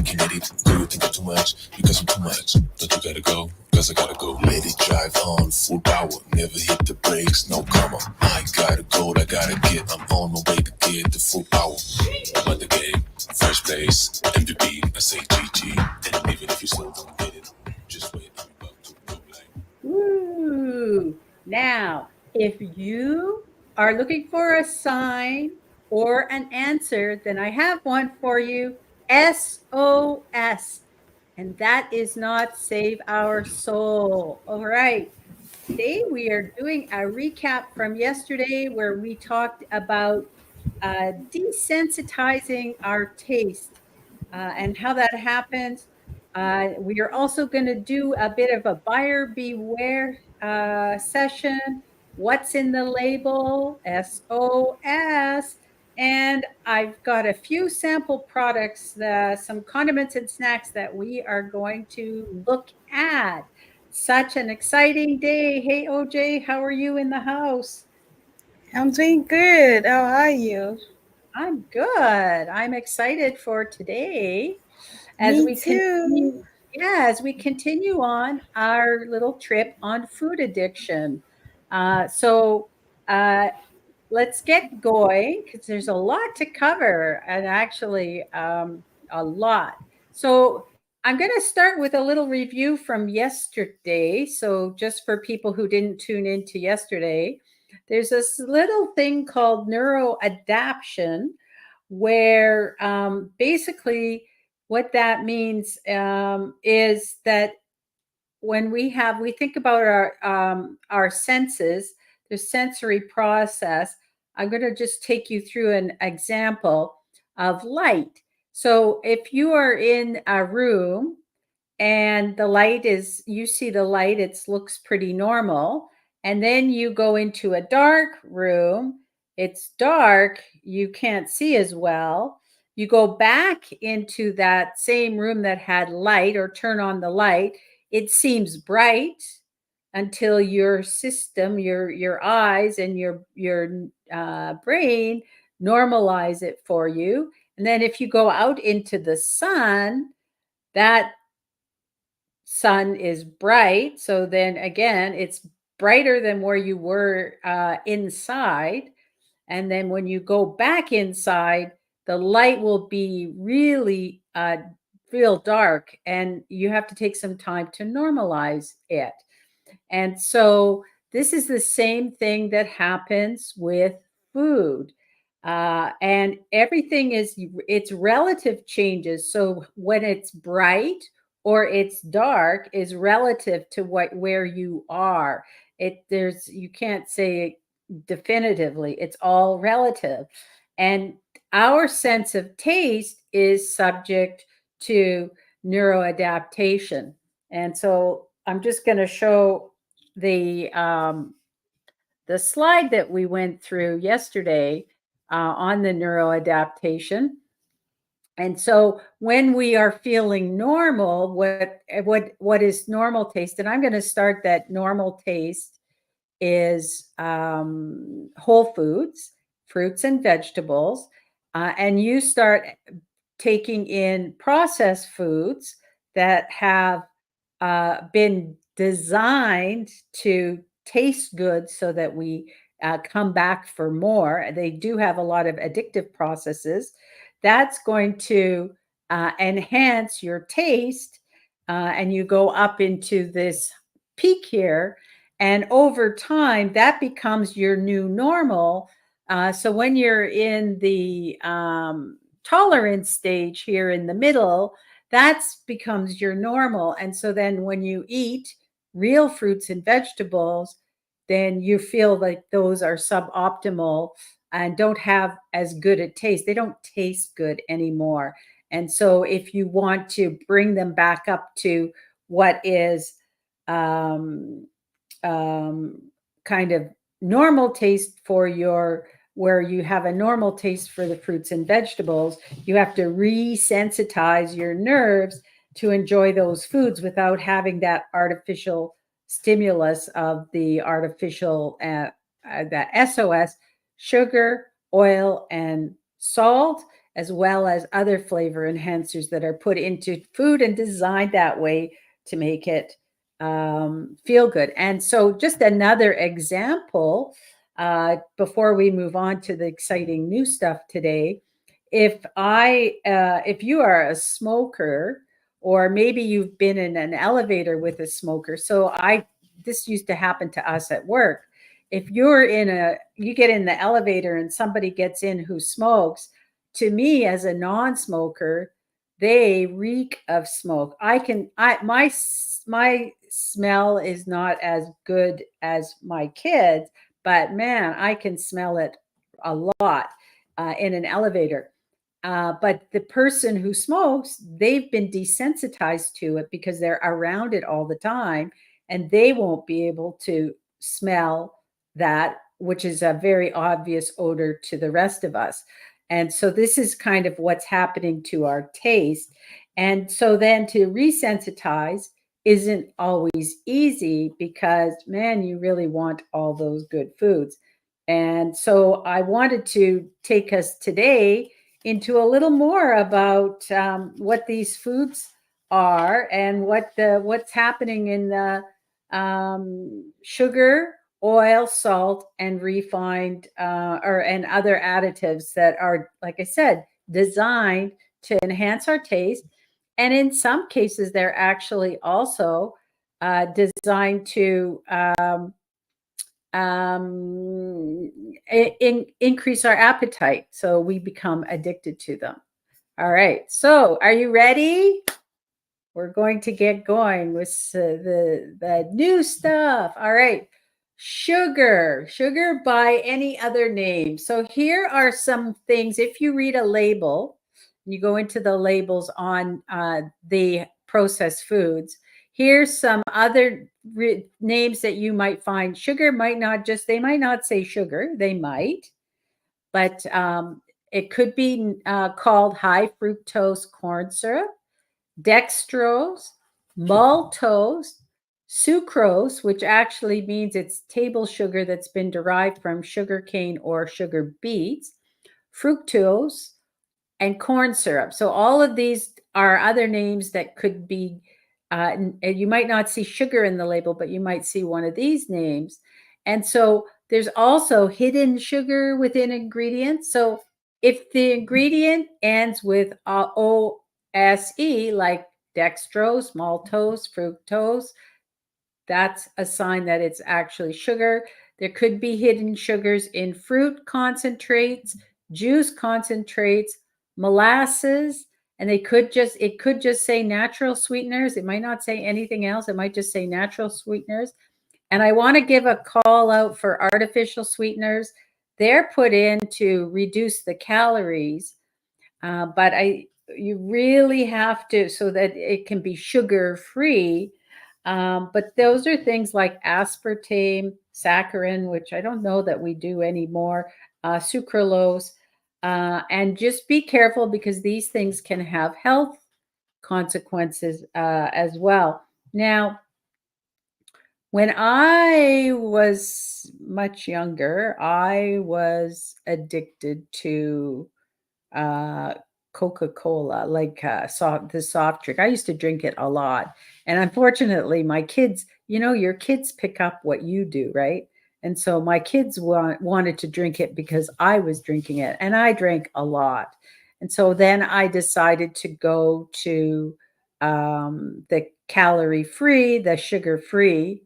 can edit. Do you think I'm too much? Because I'm too much. Don't you gotta go? Cause I gotta go. Let it drive on full power. Never hit the brakes, no comma. I gotta go, I gotta get. I'm on my way to get the full power. I'm at the game, first place, MVP. I say GG. And even if you still don't get it, just wait. I'm about to go live. Ooh. Now, if you are looking for a sign or an answer, then I have one for you. SOS. And that is not save our soul. All right. Today we are doing a recap from yesterday where we talked about desensitizing our taste and how that happens. We are also going to do a bit of a buyer beware session. What's in the label? SOS. And I've got a few sample products, some condiments and snacks that we are going to look at. Such an exciting day. Hey, OJ, how are you in the house? I'm doing good. How are you? I'm good. I'm excited for today as Me we continue. too. Yeah, as we continue on our little trip on food addiction. So uh, let's get going because there's a lot to cover and actually a lot. So I'm going to start with a little review from yesterday. So just for people who didn't tune into yesterday, there's this little thing called neuroadaptation where basically what that means is that when we think about our senses, the sensory process. I'm going to just take you through an example of light. So if you are in a room and the light is, you see the light, it looks pretty normal, and then you go into a dark room, it's dark, you can't see as well, you go back into that same room that had light or turn on the light, it seems bright until your system, your eyes and your brain normalize it for you. And then if you go out into the sun, that sun is bright. So then again, it's brighter than where you were inside. And then when you go back inside, the light will be really real dark, and you have to take some time to normalize it. And so this is the same thing that happens with food. And everything is, it's relative changes. So when it's bright or it's dark is relative to where you are. You can't say definitively, it's all relative. And our sense of taste is subject to neuroadaptation. And so I'm just going to show the um, the slide that we went through yesterday on the neuroadaptation. And so when we are feeling normal, what is normal taste? And I'm going to start that normal taste is whole foods, fruits and vegetables, and you start taking in processed foods that have been designed to taste good so that we come back for more. They do have a lot of addictive processes. That's going to enhance your taste, and you go up into this peak here. And over time, that becomes your new normal. So when you're in the tolerance stage here in the middle, that becomes your normal. And so then when you eat real fruits and vegetables, then you feel like those are suboptimal and don't have as good a taste. They don't taste good anymore. And so if you want to bring them back up to what is um, um, kind of normal taste for your, where you have a normal taste for the fruits and vegetables, you have to resensitize your nerves to enjoy those foods without having that artificial stimulus of the artificial the SOS, sugar, oil, and salt. as well as other flavor enhancers that are put into food and designed that way to make it feel good. And so just another example, before we move on to the exciting new stuff today, if you are a smoker, or maybe you've been in an elevator with a smoker. So this used to happen to us at work. If you get in the elevator and somebody gets in who smokes, to me as a non-smoker, they reek of smoke. My smell is not as good as my kids, but man, I can smell it a lot in an elevator. But the person who smokes, they've been desensitized to it because they're around it all the time, and they won't be able to smell that, which is a very obvious odor to the rest of us. And so this is kind of what's happening to our taste. And so then to resensitize isn't always easy because, man, you really want all those good foods. And so I wanted to take us today into a little more about what these foods are and what's happening in the sugar, oil, salt, and refined and other additives that are, like I said, designed to enhance our taste. And in some cases, they're actually also designed to increase our appetite, so we become addicted to them. All right, so are you ready? We're going to get going with the new stuff. All right, sugar by any other name. So here are some things. If you read a label, you go into the labels on the processed foods, here's some other names that you might find. Sugar might not they might not say sugar, they might, but it could be called high fructose corn syrup, dextrose, maltose, sucrose, which actually means it's table sugar that's been derived from sugar cane or sugar beets, fructose, and corn syrup. So all of these are other names that could be, you might not see sugar in the label, but you might see one of these names. And so there's also hidden sugar within ingredients. So if the ingredient ends with OSE, like dextrose, maltose, fructose, that's a sign that it's actually sugar. There could be hidden sugars in fruit concentrates, juice concentrates, molasses, and it could just say natural sweeteners. It might not say anything else. It might just say natural sweeteners. And I want to give a call out for artificial sweeteners. They're put in to reduce the calories, but you really have to, so that it can be sugar free. But those are things like aspartame, saccharin, which I don't know that we do anymore, sucralose, and just be careful because these things can have health consequences as well. Now, when I was much younger, I was addicted to uh, Coca-Cola, like the soft drink. I used to drink it a lot. And unfortunately, my kids, your kids pick up what you do, right? And so my kids wanted to drink it because I was drinking it, and I drank a lot. And so then I decided to go to the calorie-free, the sugar-free,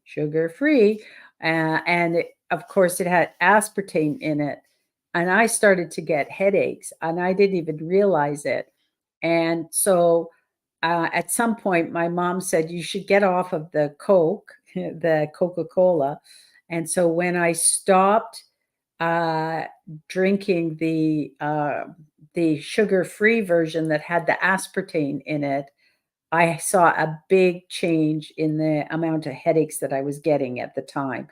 and of course it had aspartame in it, and I started to get headaches, and I didn't even realize it. And so at some point, my mom said, you should get off of the Coke, the Coca-Cola. And so when I stopped uh, drinking the sugar-free version that had the aspartame in it, I saw a big change in the amount of headaches that I was getting at the time.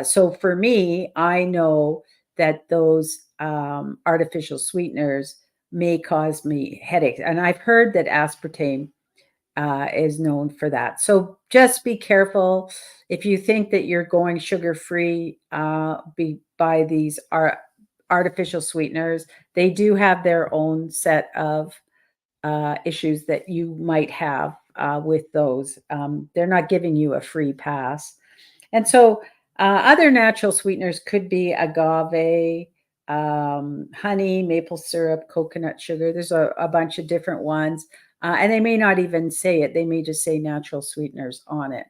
So for me, I know that those artificial sweeteners may cause me headaches. And I've heard that aspartame is known for that. So just be careful. If you think that you're going sugar free, buy these artificial sweeteners, they do have their own set of issues that you might have with those. They're not giving you a free pass. And so other natural sweeteners could be agave, honey, maple syrup, coconut sugar. There's a bunch of different ones. And they may not even say it. They may just say natural sweeteners on it.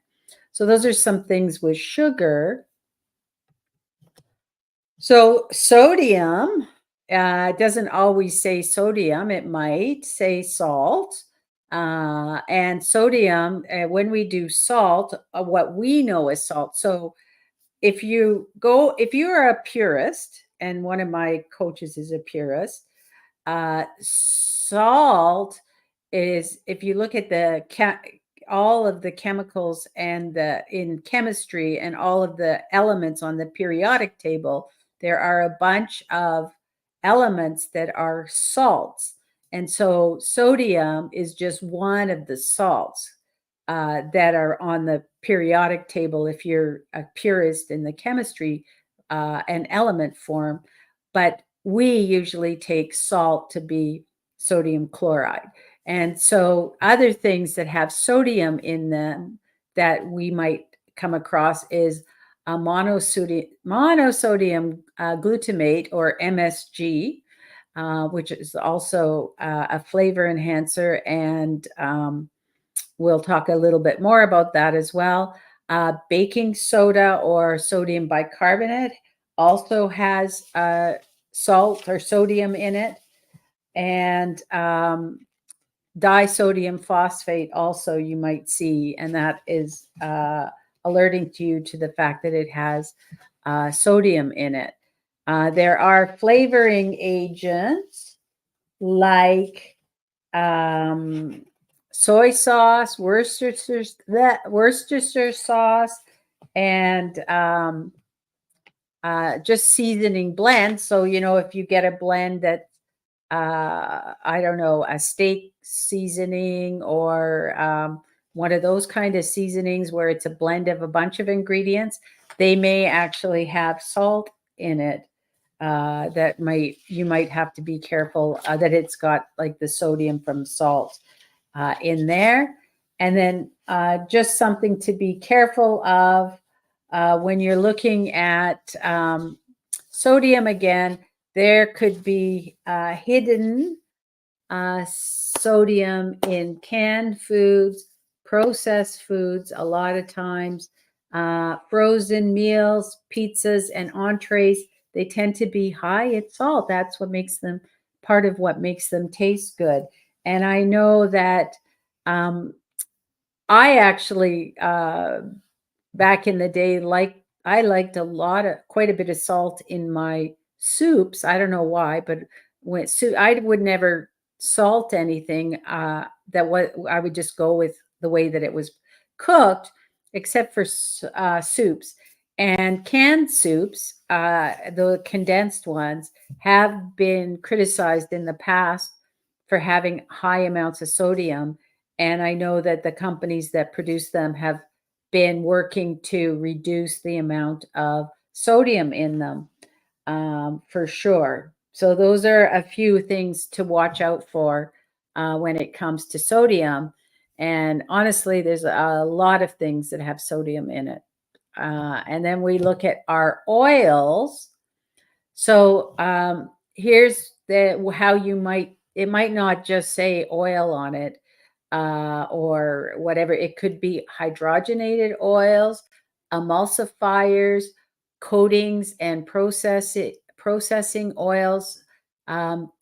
So those are some things with sugar. So sodium doesn't always say sodium. It might say salt. And sodium, when we do salt, what we know is salt. So if you are a purist, and one of my coaches is a purist, salt is, if you look at all of the chemicals and in chemistry and all of the elements on the periodic table, there are a bunch of elements that are salts. And so sodium is just one of the salts that are on the periodic table if you're a purist in the chemistry and element form. But we usually take salt to be sodium chloride. And so other things that have sodium in them that we might come across is a monosodium glutamate, or MSG, which is also a flavor enhancer. And we'll talk a little bit more about that as well. Baking soda, or sodium bicarbonate, also has salt or sodium in it. And disodium phosphate also you might see, and that is alerting you to the fact that it has sodium in it. There are flavoring agents like soy sauce, Worcestershire sauce, and just seasoning blends. So, if you get a blend that I don't know, a steak seasoning, or one of those kind of seasonings where it's a blend of a bunch of ingredients, they may actually have salt in it. That you might have to be careful that it's got like the sodium from salt in there. And then just something to be careful of when you're looking at sodium again. There could be hidden sodium in canned foods, processed foods, a lot of times, frozen meals, pizzas, and entrees. They tend to be high in salt. That's what makes them, part of what makes them taste good. And I know that I actually, back in the day, I liked quite a bit of salt in my soups. I don't know why, but I would never salt anything. I would just go with the way that it was cooked, except for soups. And canned soups, the condensed ones, have been criticized in the past for having high amounts of sodium. And I know that the companies that produce them have been working to reduce the amount of sodium in them, for sure. So those are a few things to watch out for when it comes to sodium. And honestly, there's a lot of things that have sodium in it. And then we look at our oils. So here's how it might not just say oil on it, or whatever. It could be hydrogenated oils, emulsifiers, coatings, and processing oils.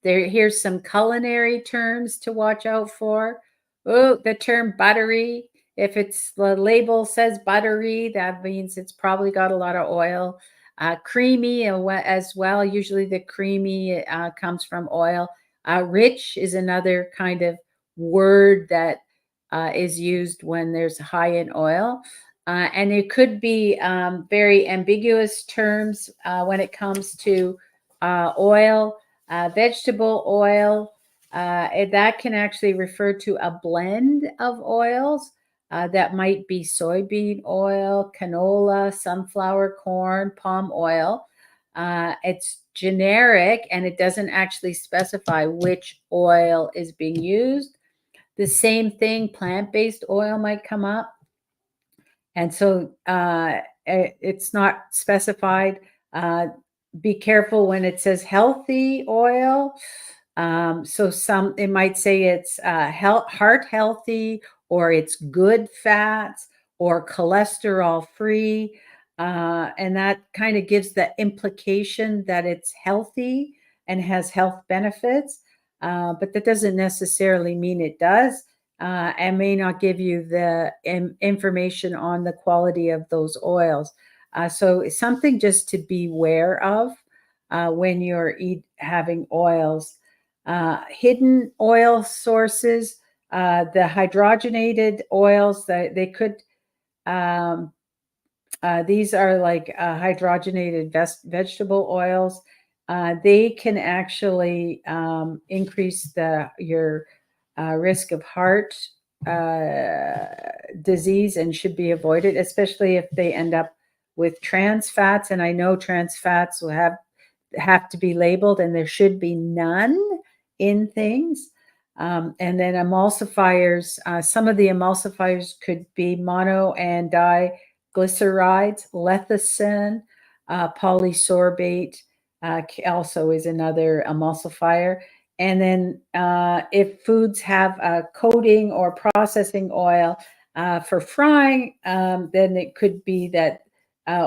Here's some culinary terms to watch out for. Oh, the term buttery. If the label says buttery, that means it's probably got a lot of oil. Creamy as well. Usually the creamy comes from oil. Rich is another kind of word that is used when there's high in oil. And it could be very ambiguous terms when it comes to oil. Vegetable oil, that can actually refer to a blend of oils. That might be soybean oil, canola, sunflower, corn, palm oil. It's generic and it doesn't actually specify which oil is being used. The same thing, plant-based oil might come up. And so it's not specified. Be careful when it says healthy oil. So it might say it's heart healthy, or it's good fats, or cholesterol free. And that kind of gives the implication that it's healthy and has health benefits. But that doesn't necessarily mean it does. And may not give you the information on the quality of those oils. So it's something just to be aware of when you're having oils. Hidden oil sources, the hydrogenated oils, that they could, these are like hydrogenated vegetable oils. They can actually increase your risk of heart disease and should be avoided, especially if they end up with trans fats. And I know trans fats will have to be labeled, and there should be none in things. And then emulsifiers, some of the emulsifiers could be mono and diglycerides, lecithin, polysorbate also is another emulsifier. And then if foods have a coating or processing oil for frying, then it could be that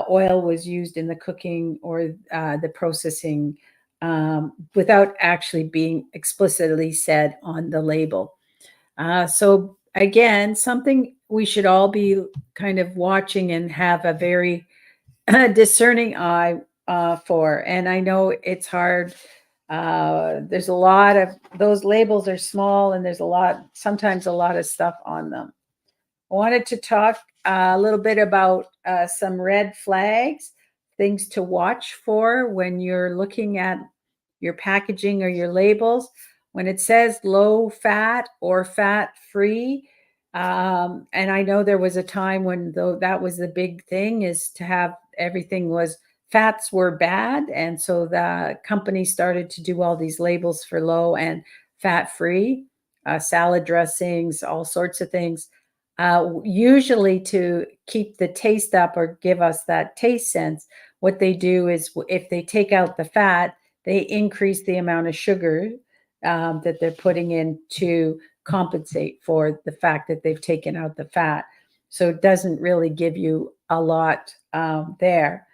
oil was used in the cooking or the processing without actually being explicitly said on the label. So again, something we should all be kind of watching and have a very discerning eye for. And I know it's hard. There's a lot of those labels are small, and there's sometimes a lot of stuff on them. I wanted to talk a little bit about some red flags, things to watch for when you're looking at your packaging or your labels. When it says low fat or fat free, and I know there was a time when that was the big thing, is to have everything was fats were bad. And so the company started to do all these labels for low and fat free, salad dressings, all sorts of things. Usually to keep the taste up or give us that taste sense, what they do is if they take out the fat, they increase the amount of sugar that they're putting in to compensate for the fact that they've taken out the fat. So it doesn't really give you a lot there.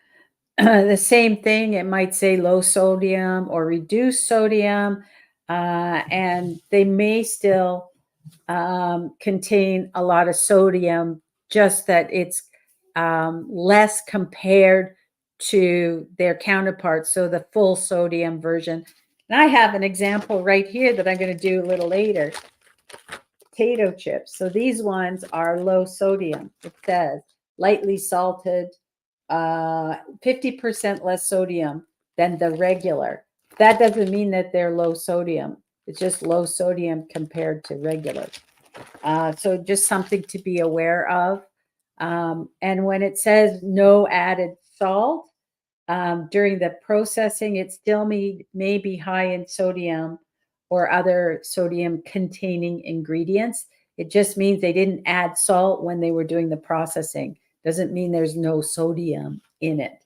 The same thing, it might say low sodium or reduced sodium, and they may still contain a lot of sodium, just that it's less compared to their counterparts. So the full sodium version. And I have an example right here that I'm going to do a little later. Potato chips. So these ones are low sodium. It says lightly salted, 50% less sodium than the regular. That doesn't mean that they're low sodium. It's just low sodium compared to regular. So just something to be aware of. And when it says no added salt during the processing, it still may be high in sodium or other sodium containing ingredients. It just means they didn't add salt when they were doing the processing. Doesn't mean there's no sodium in it.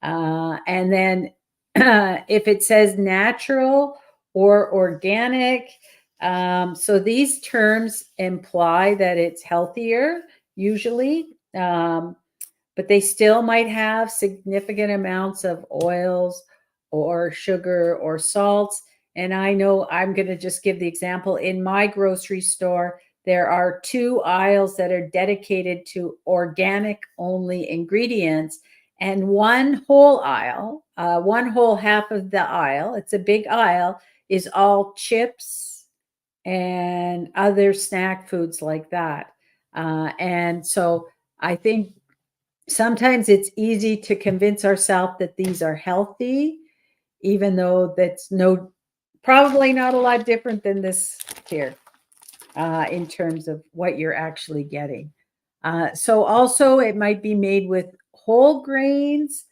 And then if it says natural or organic, so these terms imply that it's healthier usually, but they still might have significant amounts of oils or sugar or salts. And I know I'm going to just give the example. In my grocery store, there are 2 aisles that are dedicated to organic only ingredients, and one whole aisle, one whole half of the aisle, it's a big aisle, is all chips and other snack foods like that. And so I think sometimes it's easy to convince ourselves that these are healthy, even though that's probably not a lot different than this here in terms of what you're actually getting. So also it might be made with whole grains,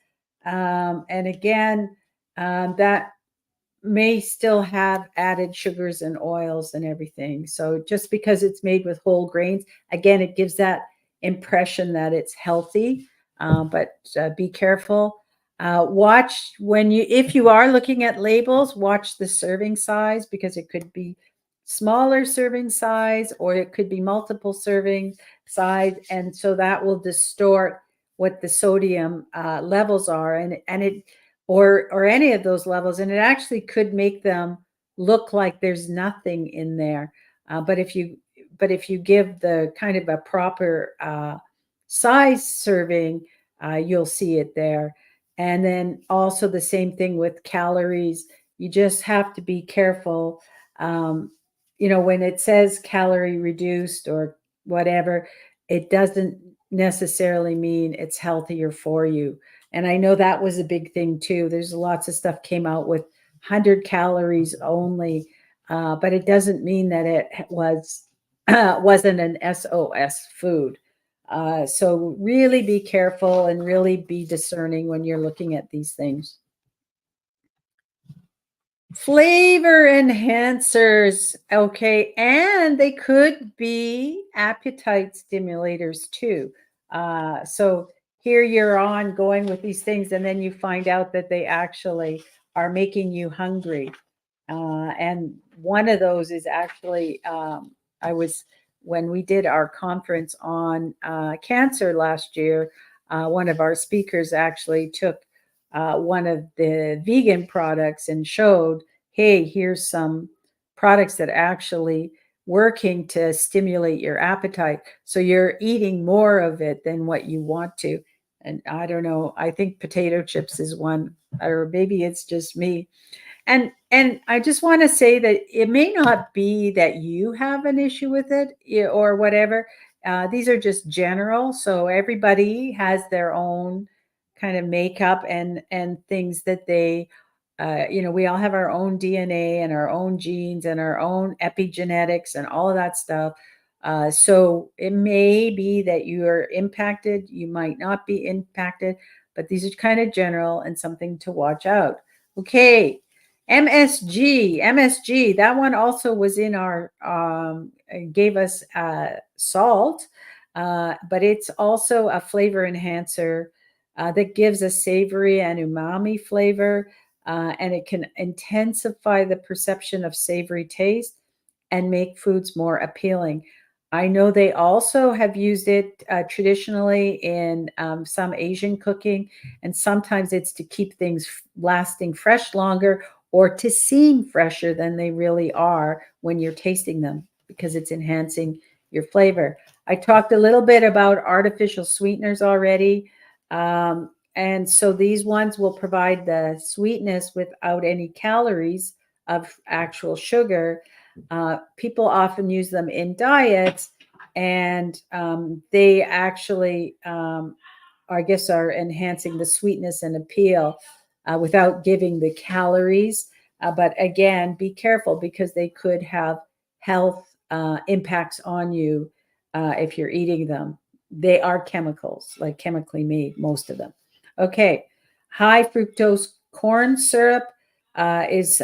And again, that may still have added sugars and oils and everything. So just because it's made with whole grains, again, it gives that impression that it's healthy. But be careful. Watch when you, if you are looking at labels, watch the serving size, because it could be smaller serving size or it could be multiple serving size, and so that will distort what the sodium levels are, and it, or any of those levels, and it actually could make them look like there's nothing in there. But if you give the kind of a proper size serving, you'll see it there. And then also the same thing with calories. You just have to be careful. Um, when it says calorie reduced or whatever, it doesn't necessarily mean it's healthier for you. And I know that was a big thing too. There's lots of stuff came out with 100 calories only, but it doesn't mean that it wasn't an SOS food. So really be careful and really be discerning when you're looking at these things. Flavor enhancers, okay, and they could be appetite stimulators too. So here you're on going with these things, and then you find out that they actually are making you hungry. And one of those is actually, I was, when we did our conference on cancer last year, one of our speakers actually took one of the vegan products and showed, hey, here's some products that actually working to stimulate your appetite. So you're eating more of it than what you want to. And I don't know, I think potato chips is one, or maybe it's just me. And I just want to say that it may not be that you have an issue with it, or whatever. These are just general, so everybody has their own kind of makeup and things that they, we all have our own DNA and our own genes and our own epigenetics and all of that stuff. So it may be that you are impacted, you might not be impacted, but these are kind of general and something to watch out. Okay. MSG, that one also was in our, gave us salt, but it's also a flavor enhancer that gives a savory and umami flavor, and it can intensify the perception of savory taste and make foods more appealing. I know they also have used it traditionally in some Asian cooking, and sometimes it's to keep things lasting fresh longer, or to seem fresher than they really are when you're tasting them, because it's enhancing your flavor. I talked a little bit about artificial sweeteners already. And so these ones will provide the sweetness without any calories of actual sugar. People often use them in diets, and they actually, I guess, are enhancing the sweetness and appeal without giving the calories. But again, be careful, because they could have health impacts on you if you're eating them. They are chemicals, like chemically made, most of them. Okay, high fructose corn syrup is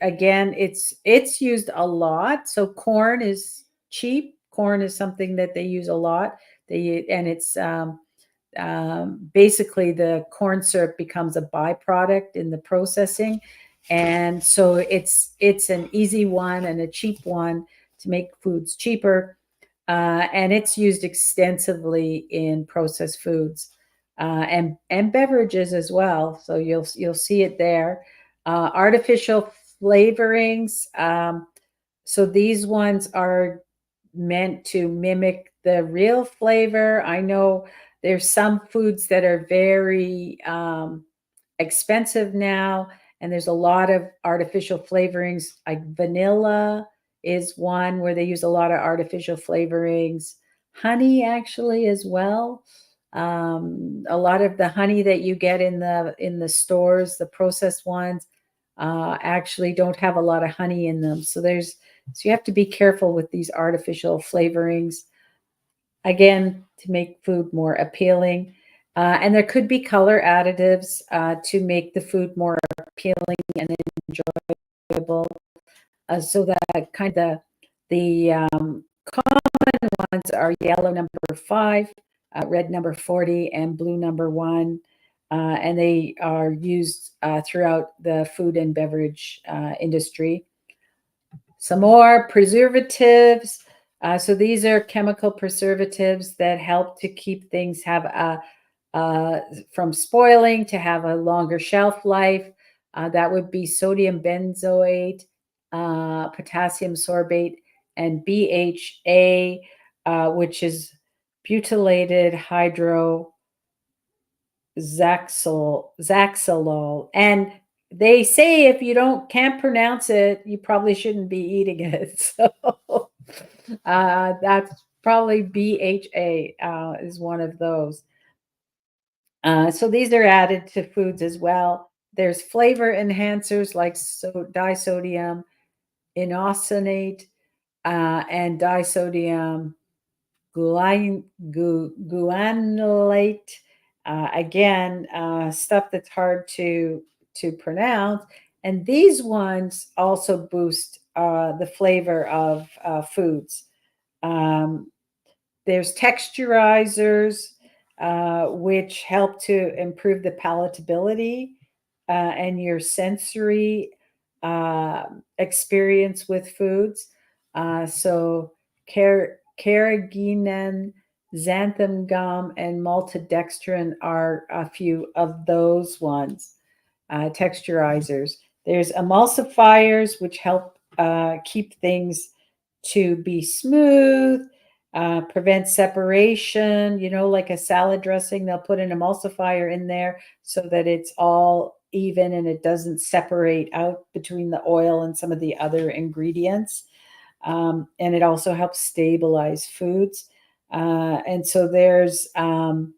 again, it's used a lot. So corn is cheap. Corn is something that they use a lot. And it's basically the corn syrup becomes a byproduct in the processing, and so it's an easy one and a cheap one to make foods cheaper, and it's used extensively in processed foods and beverages as well. So you'll see it there. Artificial flavorings. So these ones are meant to mimic the real flavor. I know there's some foods that are very expensive now, and there's a lot of artificial flavorings, like vanilla is one where they use a lot of artificial flavorings. Honey, actually, as well. A lot of the honey that you get in the stores, the processed ones, actually don't have a lot of honey in them. So you have to be careful with these artificial flavorings, again, to make food more appealing. And there could be color additives to make the food more appealing and enjoyable. So that kind of the common ones are yellow number 5, red number 40, and blue number 1. And they are used throughout the food and beverage industry. Some more preservatives. So these are chemical preservatives that help to keep things from spoiling, to have a longer shelf life. That would be sodium benzoate, potassium sorbate, and BHA, which is butylated hydroxylol. And they say if you can't pronounce it, you probably shouldn't be eating it. So that's probably BHA is one of those. So these are added to foods as well. There's flavor enhancers like disodium inosinate and disodium guanylate. Again, stuff that's hard to pronounce. And these ones also boost the flavor of foods. There's texturizers, which help to improve the palatability and your sensory experience with foods. So carrageenan, xanthan gum, and maltodextrin are a few of those ones, texturizers. There's emulsifiers, which help keep things to be smooth, prevent separation. Like a salad dressing, they'll put an emulsifier in there so that it's all even and it doesn't separate out between the oil and some of the other ingredients. And it also helps stabilize foods. And so there's lecithin,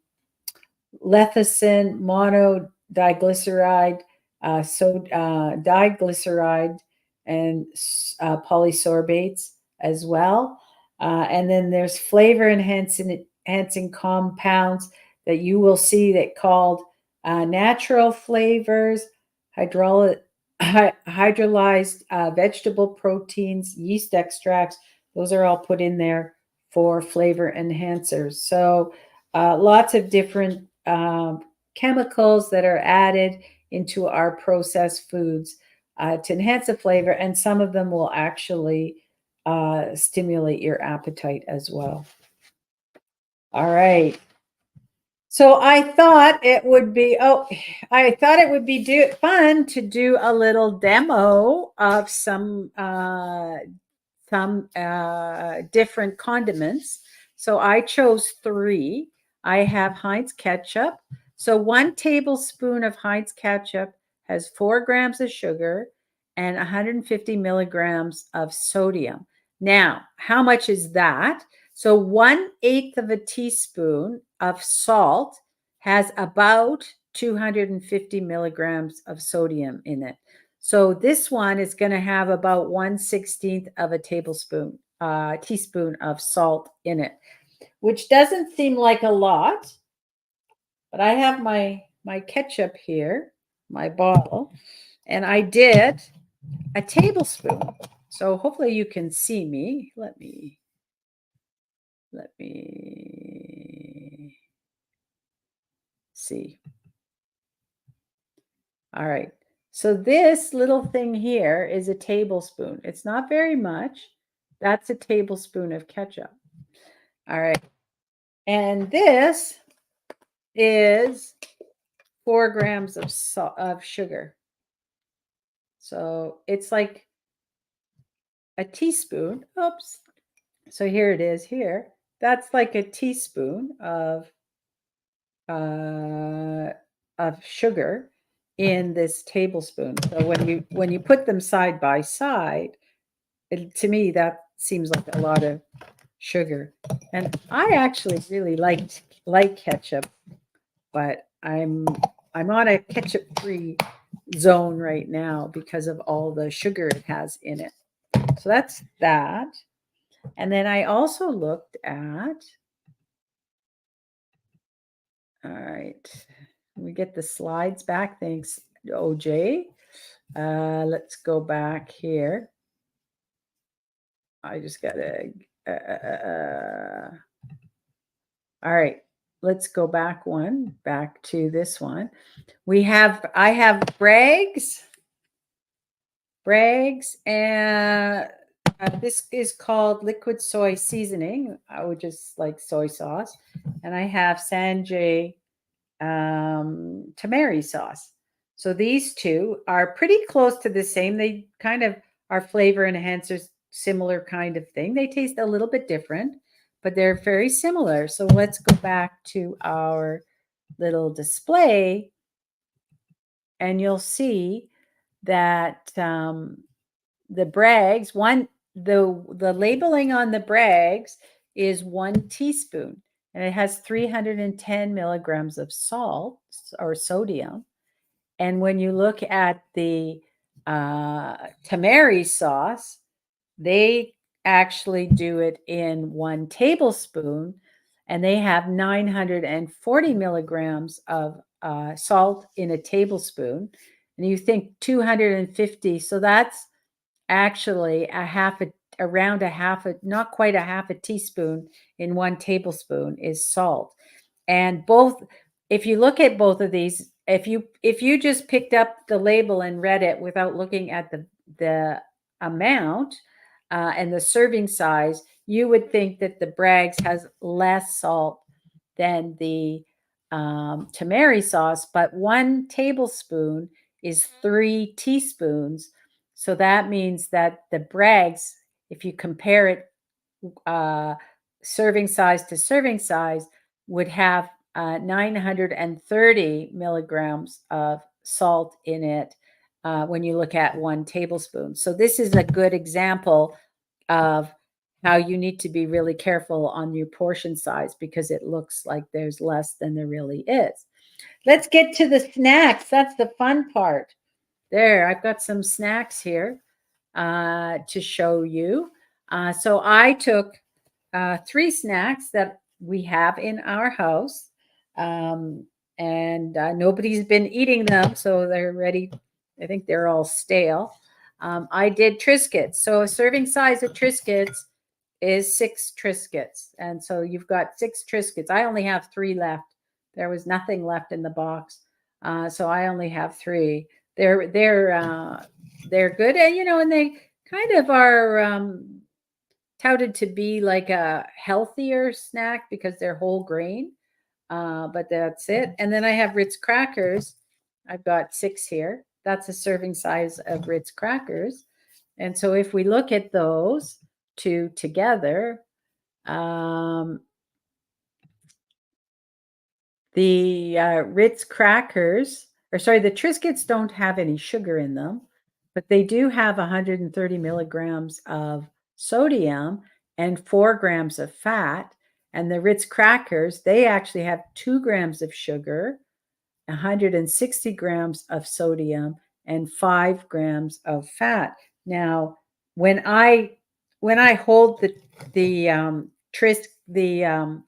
monodiglyceride, diglyceride, and polysorbates as well. And then there's flavor enhancing compounds that you will see that called natural flavors, hydrolyzed vegetable proteins, yeast extracts. Those are all put in there for flavor enhancers. So lots of different chemicals that are added into our processed foods to enhance the flavor, and some of them will actually stimulate your appetite as well. All right. So I thought it would be fun to do a little demo of some different condiments. So I chose 3. I have Heinz ketchup. So 1 tablespoon of Heinz ketchup has 4 grams of sugar and 150 milligrams of sodium. Now, how much is that? So 1/8 of a teaspoon of salt has about 250 milligrams of sodium in it. So this one is going to have about 1/16 of a teaspoon of salt in it, which doesn't seem like a lot. But I have my ketchup here, my bottle, and I did a tablespoon. So hopefully you can see me. Let me see. All right. So this little thing here is a tablespoon. It's not very much. That's a tablespoon of ketchup. All right. And this is 4 grams of sugar. So it's like a teaspoon. Oops. So here it is here. That's like a teaspoon of sugar in this tablespoon. So when you put them side by side, to me that seems like a lot of sugar. And I actually really like ketchup, but I'm on a ketchup-free zone right now because of all the sugar it has in it. So that's that. And then I also looked at All right. We get the slides back. Thanks, OJ. Let's go back here. I just got to. All right. Let's go back to this one. I have Bragg's, and this is called liquid soy seasoning, which is like soy sauce. And I have Sanjay tamari sauce. So these two are pretty close to the same. They kind of are flavor enhancers, similar kind of thing. They taste a little bit different, but they're very similar. So let's go back to our little display, and you'll see that the Bragg's the labeling on the Bragg's is 1 teaspoon, and it has 310 milligrams of salt or sodium. And when you look at the tamari sauce, they actually do it in 1 tablespoon, and they have 940 milligrams of salt in a tablespoon. And you think 250, so that's actually not quite a half a teaspoon in 1 tablespoon is salt. And both, if you look at both of these, if you just picked up the label and read it without looking at the amount and the serving size, you would think that the Bragg's has less salt than the tamari sauce, but 1 tablespoon is 3 teaspoons. So that means that the Bragg's, if you compare it serving size to serving size, would have 930 milligrams of salt in it when you look at 1 tablespoon. So this is a good example of how you need to be really careful on your portion size, because it looks like there's less than there really is. Let's get to the snacks. That's the fun part. There, I've got some snacks here to show you. So I took 3 snacks that we have in our house, and nobody's been eating them, so they're ready. I think they're all stale. I did Triscuits. So a serving size of Triscuits is 6 Triscuits. And so you've got 6 Triscuits. I only have 3 left. There was nothing left in the box. So I only have 3. They're good. And, and they kind of are touted to be like a healthier snack because they're whole grain. But that's it. And then I have Ritz crackers. I've got 6 here. That's a serving size of Ritz crackers. And so if we look at those 2 together, the Ritz crackers, the Triscuits don't have any sugar in them, but they do have 130 milligrams of sodium and 4 grams of fat. And the Ritz crackers, they actually have 2 grams of sugar, 160 grams of sodium, and 5 grams of fat. Now, when I hold the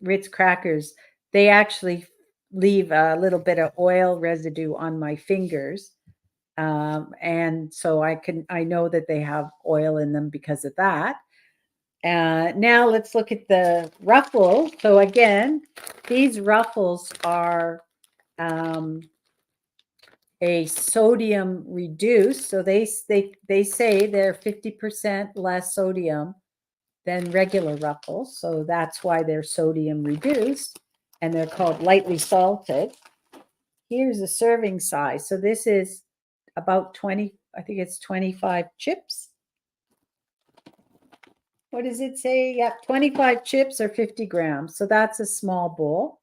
Ritz crackers, they actually leave a little bit of oil residue on my fingers, and so I know that they have oil in them because of that. Now let's look at the Ruffles. So again, these Ruffles are a sodium reduced. So they say they're 50% less sodium than regular Ruffles. So that's why they're sodium reduced, and they're called lightly salted. Here's a serving size. So this is about 20, I think it's 25 chips. What does it say? Yeah, 25 chips or 50 grams. So that's a small bowl.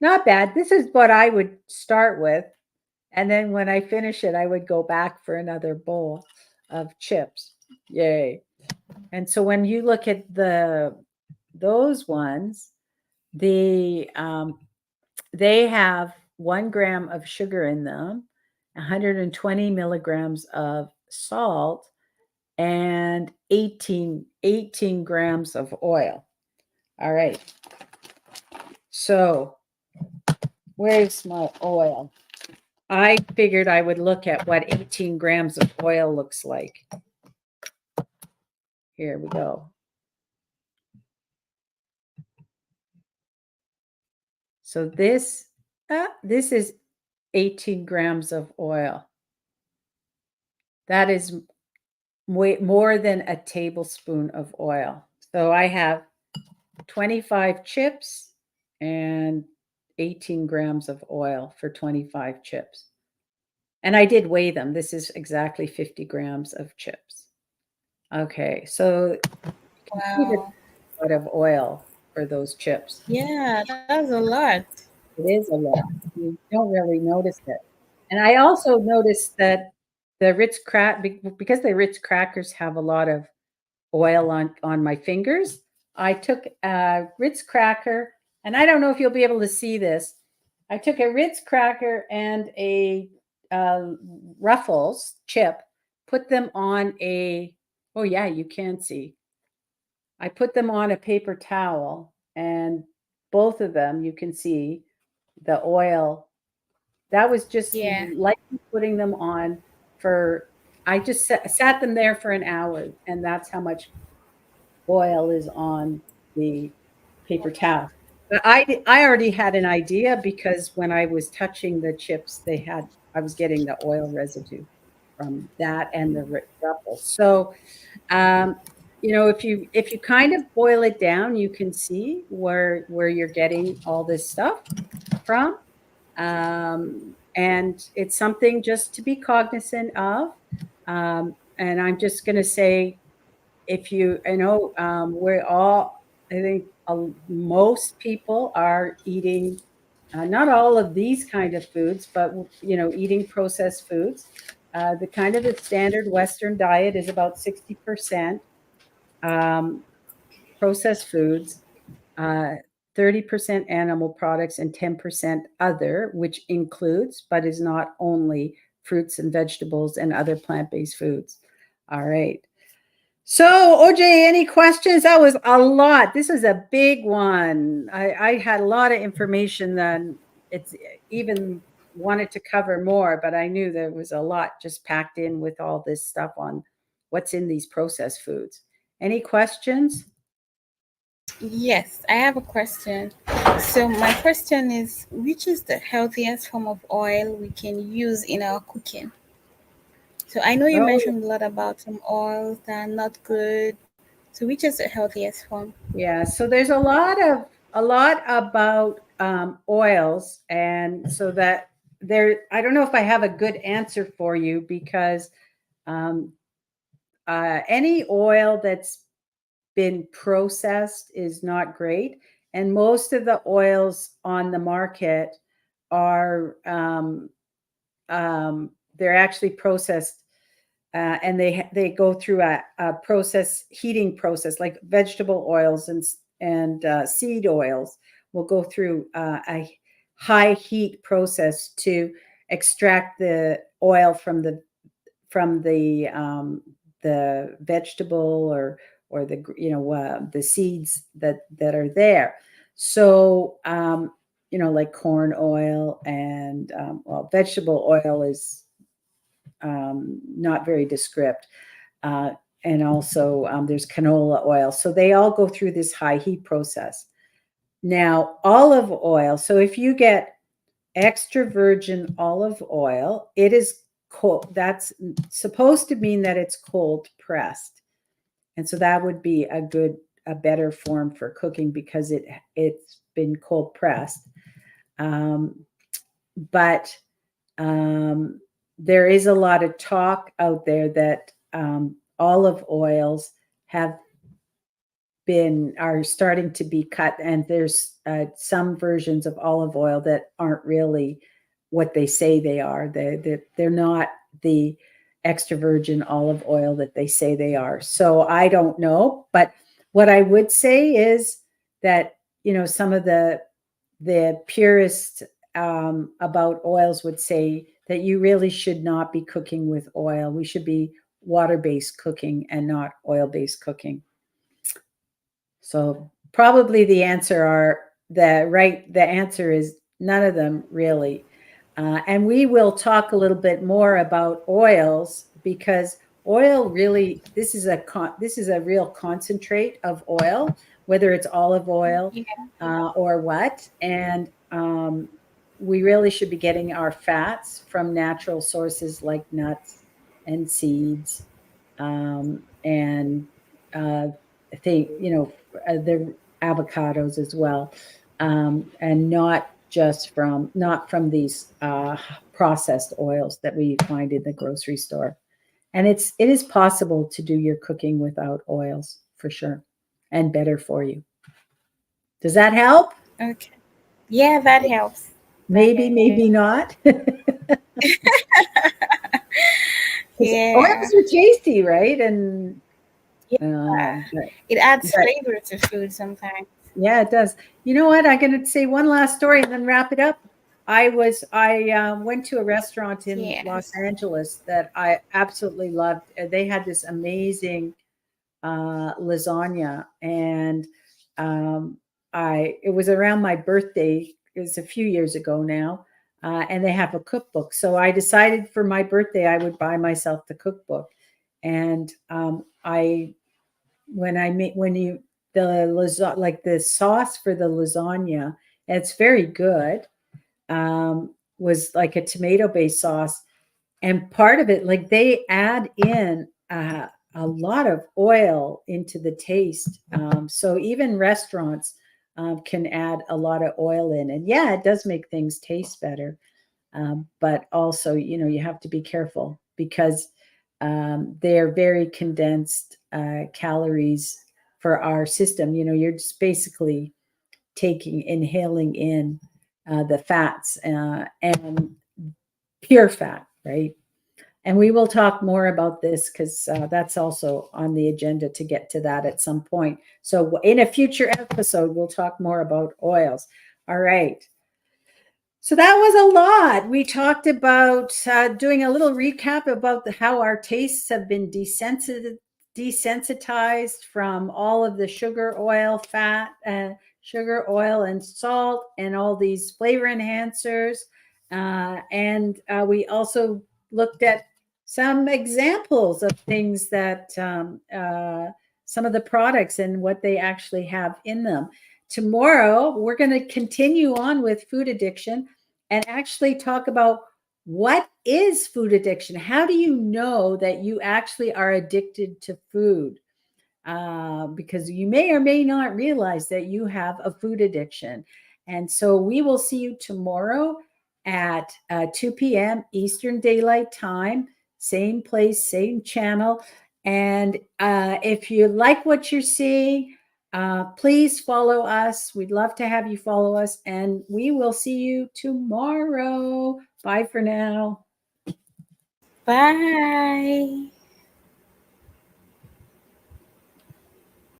Not bad. This is what I would start with. And then when I finish it, I would go back for another bowl of chips. Yay. And so when you look at those ones, they have 1 gram of sugar in them, 120 milligrams of salt, and 18 grams of oil. All right. So where's my oil? I figured I would look at what 18 grams of oil looks like. Here we go. So this is 18 grams of oil. That is way more than a tablespoon of oil. So I have 25 chips and 18 grams of oil for 25 chips. And I did weigh them. This is exactly 50 grams of chips. Okay, so Wow. a lot of oil for those chips. Yeah, that's a lot. It is a lot. You don't really notice it. And I also noticed that the Ritz crack because the Ritz crackers have a lot of oil on my fingers. I took a Ritz cracker, and I don't know if you'll be able to see this. I took a Ritz cracker and a Ruffles chip, put them on a. Oh yeah, you can see. I put them on a paper towel, and both of them you can see the oil. That was just Yeah. lightly putting them on for. I just sat them there for an hour, and that's how much oil is on the paper towel. But I already had an idea because when I was touching the chips, I was getting the oil residue from that and the Ruffles. So if you kind of boil it down, you can see where you're getting all this stuff from. And it's something just to be cognizant of. And I'm just going to say, if we're all, I think most people are eating, not all of these kind of foods, but, eating processed foods. The kind of the standard Western diet is about 60% um, processed foods, uh, 30% animal products, and 10% other, which includes, but is not only, fruits and vegetables and other plant-based foods. All right. So, OJ, any questions? That was a lot. This is a big one. I had a lot of information then. It's even wanted to cover more, but I knew there was a lot just packed in with all this stuff on what's in these processed foods. Any questions? Yes, I have a question. So my question is, which is the healthiest form of oil we can use in our cooking? So I know you Oh, mentioned a lot about some oils that are not good. So which is the healthiest form? yeah. So there's a lot about oils, and so that there. I don't know if I have a good answer for you because um, any oil that's been processed is not great, and most of the oils on the market are they're actually processed, and they go through a process heating process, like vegetable oils and seed oils will go through a high heat process to extract the oil from the vegetable or the seeds that are there. So like corn oil and vegetable oil is not very descript. Uh, and also there's canola oil. So they all go through this high heat process. Now, olive oil. So if you get extra virgin olive oil, it is cold. That's supposed to mean that it's cold pressed. And so that would be a better form for cooking because it's been cold pressed. Um, but there is a lot of talk out there that olive oils are starting to be cut, and there's some versions of olive oil that aren't really what they say they are. They're not the extra virgin olive oil that they say they are. So I don't know, but what I would say is that some of the purists about oils would say that you really should not be cooking with oil. We should be water-based cooking and not oil-based cooking. So probably the answer are the answer is none of them really. And we will talk a little bit more about oils because oil really this is a real concentrate of oil, whether it's olive oil Yeah. or what. And we really should be getting our fats from natural sources like nuts and seeds, and I think the avocados as well, and not from these processed oils that we find in the grocery store. And it is possible to do your cooking without oils for sure, and better for you. Does that help? Okay. Yeah, that helps. That Maybe, maybe helps. not. Because Yeah. oils are tasty, right? And Yeah. but, It adds but flavor to food sometimes. yeah, it does. You know what? I'm going to say one last story and then wrap it up. I went to a restaurant in Los Yes. Angeles that I absolutely loved. They had this amazing lasagna, and um, I it was around my birthday. It was a few years ago now, and they have a cookbook. So I decided for my birthday I would buy myself the cookbook, and I when I make when you the like the sauce for the lasagna, it's very good. Was like a tomato based sauce, and part of it, like they add in a lot of oil into the taste. So even restaurants can add a lot of oil in, and yeah, it does make things taste better. But also, you have to be careful because they are very condensed calories for our system. You're just basically inhaling in the fats and pure fat, right? And we will talk more about this because that's also on the agenda to get to that at some point. So, in a future episode, we'll talk more about oils. All right. So that was a lot. We talked about doing a little recap about how our tastes have been desensitized from all of the sugar, oil, fat, sugar, oil, and salt, and all these flavor enhancers. And we also looked at some examples of things that some of the products and what they actually have in them. Tomorrow, we're going to continue on with food addiction and actually talk about what is food addiction. How do you know that you actually are addicted to food? Because you may or may not realize that you have a food addiction. And so we will see you tomorrow at 2 p.m. Eastern Daylight Time, same place, same channel. And if you like what you're seeing, please follow us. We'd love to have you follow us, and we will see you tomorrow. Bye for now. Bye.